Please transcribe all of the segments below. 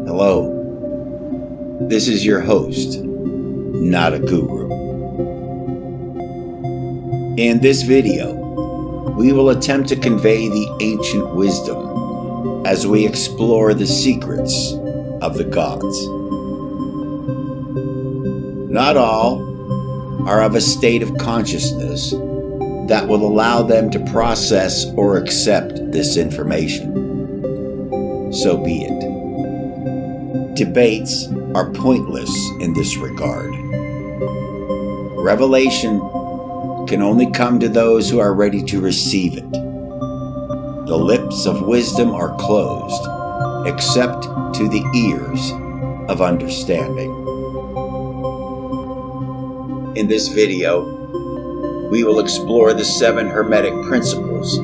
Hello, this is your host, not a guru. In this video, we will attempt to convey the ancient wisdom as we explore the secrets of the gods. Not all are of a state of consciousness that will allow them to process or accept this information. So be it. Debates are pointless in this regard. Revelation can only come to those who are ready to receive it. The lips of wisdom are closed, except to the ears of understanding. In this video, we will explore the 7 Hermetic Principles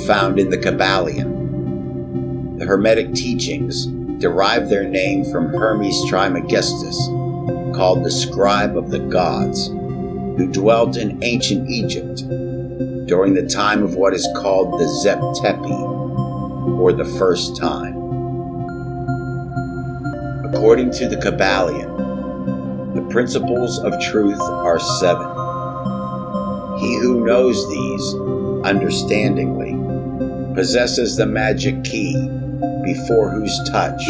found in the Kybalion. The Hermetic Teachings derive their name from Hermes Trismegistus, called the scribe of the gods, who dwelt in ancient Egypt during the time of what is called the Zep Tepi, or the first time. According to the Kybalion, the principles of truth are 7. He who knows these understandingly possesses the magic key before whose touch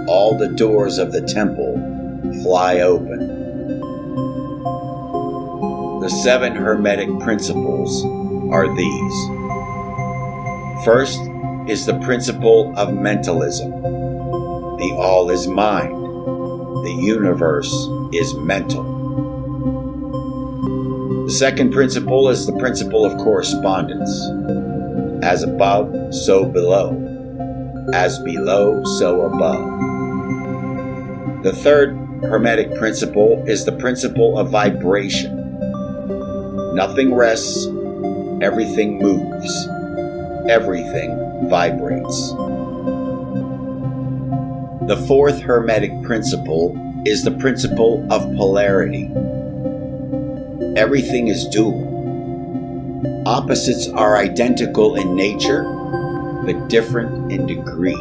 all the doors of the temple fly open. The 7 Hermetic Principles are these. First is the principle of mentalism. The all is mind. The universe is mental. The second principle is the principle of correspondence. As above, so below. As below, so above. The third Hermetic principle is the principle of vibration. Nothing rests, everything moves, everything vibrates. The fourth Hermetic principle is the principle of polarity. Everything is dual. Opposites are identical in nature, but different in degree.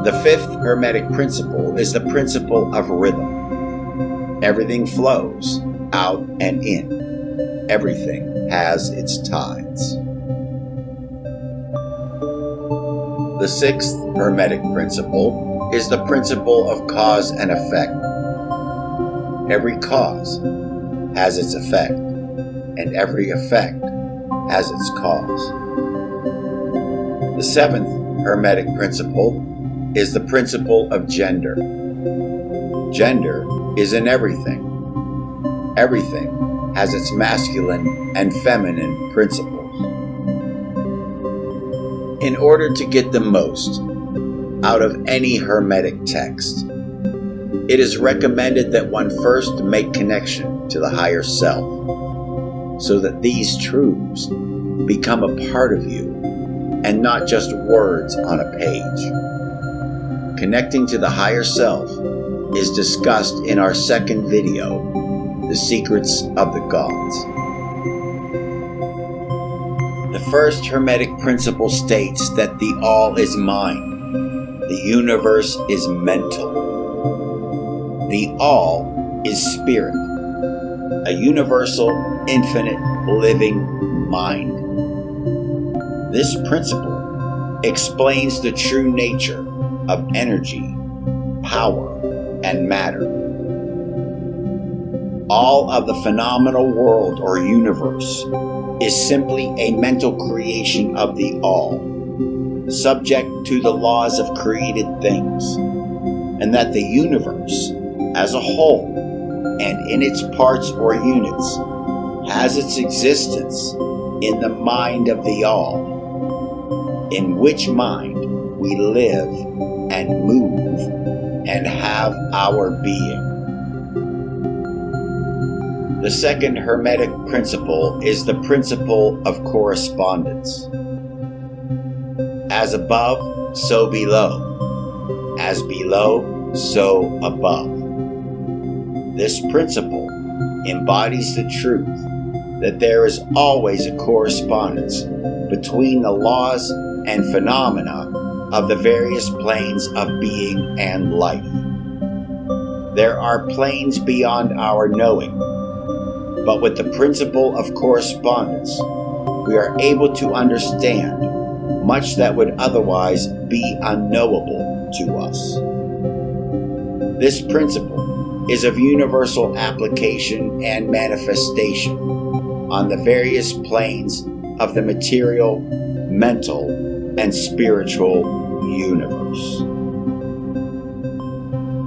The fifth Hermetic principle is the principle of rhythm. Everything flows out and in. Everything has its tides. The sixth Hermetic principle is the principle of cause and effect. Every cause has its effect, and every effect has its cause. The seventh Hermetic principle is the principle of gender. Gender is in everything. Everything has its masculine and feminine principles. In order to get the most out of any Hermetic text, it is recommended that one first make connection to the higher self, so that these truths become a part of you and not just words on a page. Connecting to the higher self is discussed in our second video, The Secrets of the Gods. The first Hermetic principle states that the all is mind. The universe is mental. The all is spirit, a universal, infinite, living mind. This principle explains the true nature of energy, power, and matter. All of the phenomenal world or universe is simply a mental creation of the all, subject to the laws of created things, and that the universe as a whole and in its parts or units has its existence in the mind of the all, in which mind we live and move and have our being. The second Hermetic principle is the principle of correspondence. As above, so below. As below, so above. This principle embodies the truth that there is always a correspondence between the laws and phenomena of the various planes of being and life. There are planes beyond our knowing, but with the principle of correspondence, we are able to understand much that would otherwise be unknowable to us. This principle is of universal application and manifestation on the various planes of the material, mental, and spiritual universe.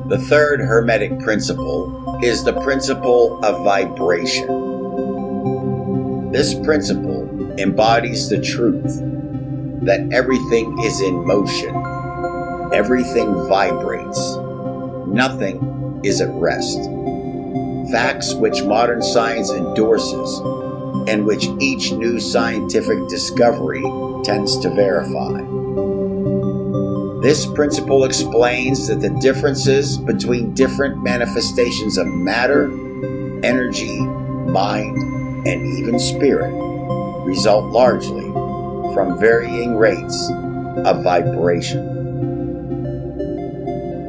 The third Hermetic principle is the principle of vibration. This principle embodies the truth that everything is in motion, everything vibrates, nothing is at rest. Facts which modern science endorses and which each new scientific discovery tends to verify. This principle explains that the differences between different manifestations of matter, energy, mind, and even spirit result largely from varying rates of vibration.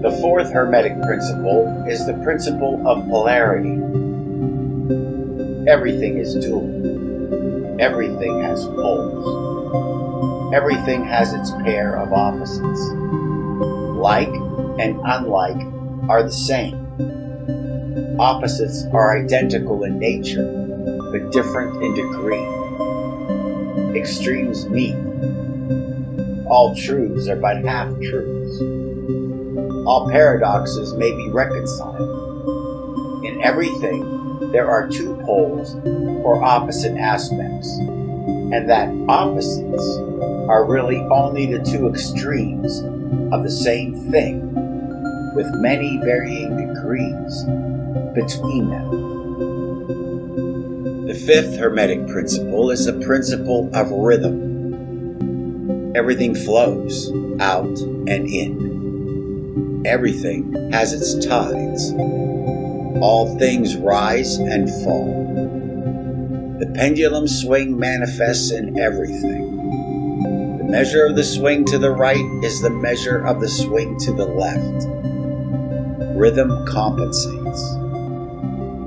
The fourth Hermetic principle is the principle of polarity. Everything is dual. Everything has poles. Everything has its pair of opposites. Like and unlike are the same. Opposites are identical in nature, but different in degree. Extremes meet. All truths are but half-truths. All paradoxes may be reconciled. In everything, there are two poles or opposite aspects, and that opposites are really only the two extremes of the same thing, with many varying degrees between them. The fifth Hermetic principle is the principle of rhythm. Everything flows out and in. Everything has its tides. All things rise and fall. The pendulum swing manifests in everything. The measure of the swing to the right is the measure of the swing to the left. Rhythm compensates.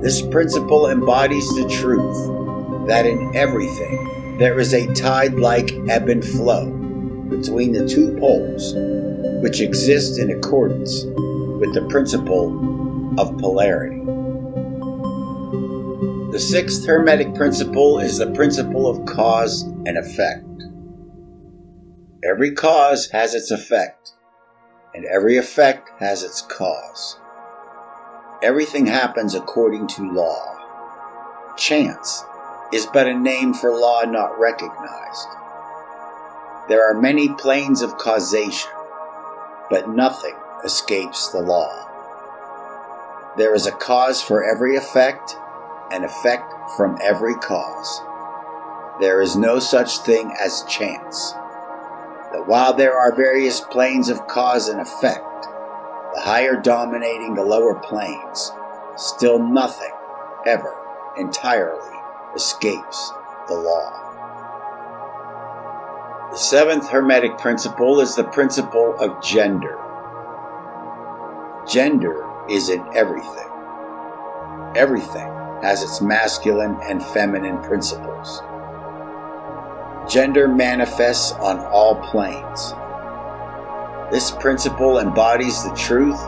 This principle embodies the truth that in everything there is a tide-like ebb and flow between the two poles, which exist in accordance with the principle of polarity. The sixth Hermetic principle is the principle of cause and effect. Every cause has its effect, and every effect has its cause. Everything happens according to law. Chance is but a name for law not recognized. There are many planes of causation, but nothing escapes the law. There is a cause for every effect, an effect from every cause. There is no such thing as chance. That while there are various planes of cause and effect, the higher dominating the lower planes, still nothing ever entirely escapes the law. The seventh Hermetic principle is the principle of gender. Gender is in everything. Everything has its masculine and feminine principles. Gender manifests on all planes. This principle embodies the truth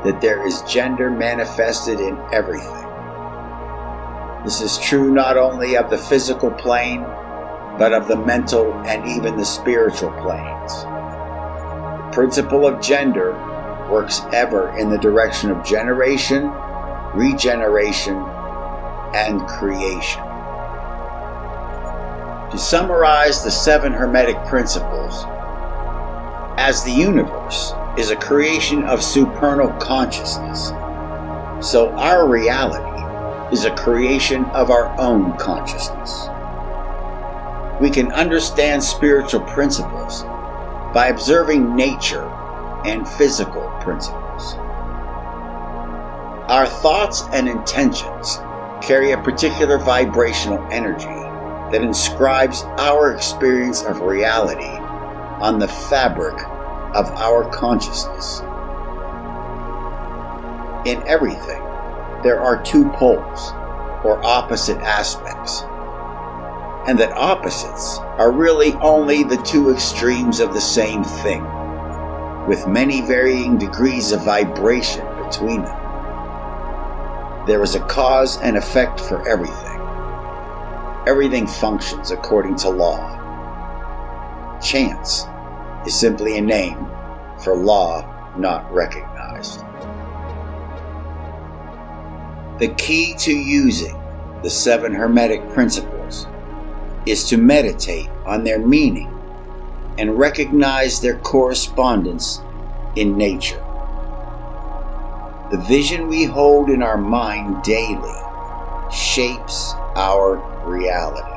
that there is gender manifested in everything. This is true not only of the physical plane, but of the mental and even the spiritual planes. The principle of gender works ever in the direction of generation, regeneration, and creation. To summarize the 7 Hermetic principles, as the universe is a creation of supernal consciousness, so our reality is a creation of our own consciousness. We can understand spiritual principles by observing nature and physical principles. Our thoughts and intentions carry a particular vibrational energy that inscribes our experience of reality on the fabric of our consciousness. In everything, there are two poles, or opposite aspects, and that opposites are really only the two extremes of the same thing, with many varying degrees of vibration between them. There is a cause and effect for everything. Everything functions according to law. Chance is simply a name for law not recognized. The key to using the 7 Hermetic Principles is to meditate on their meaning and recognize their correspondence in nature. The vision we hold in our mind daily shapes our reality.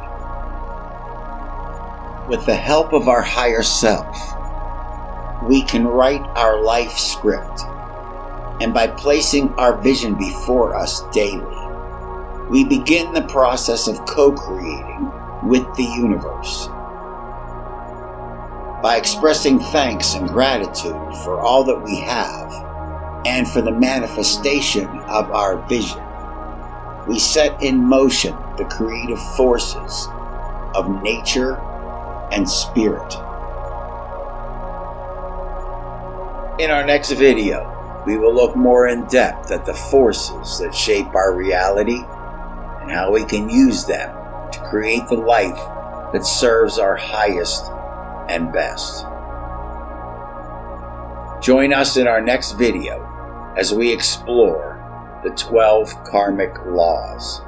With the help of our higher self, we can write our life script, and by placing our vision before us daily, we begin the process of co-creating with the universe. By expressing thanks and gratitude for all that we have and for the manifestation of our vision, we set in motion the creative forces of nature and spirit. In our next video, we will look more in depth at the forces that shape our reality and how we can use them to create the life that serves our highest and best. Join us in our next video as we explore the 12 karmic laws.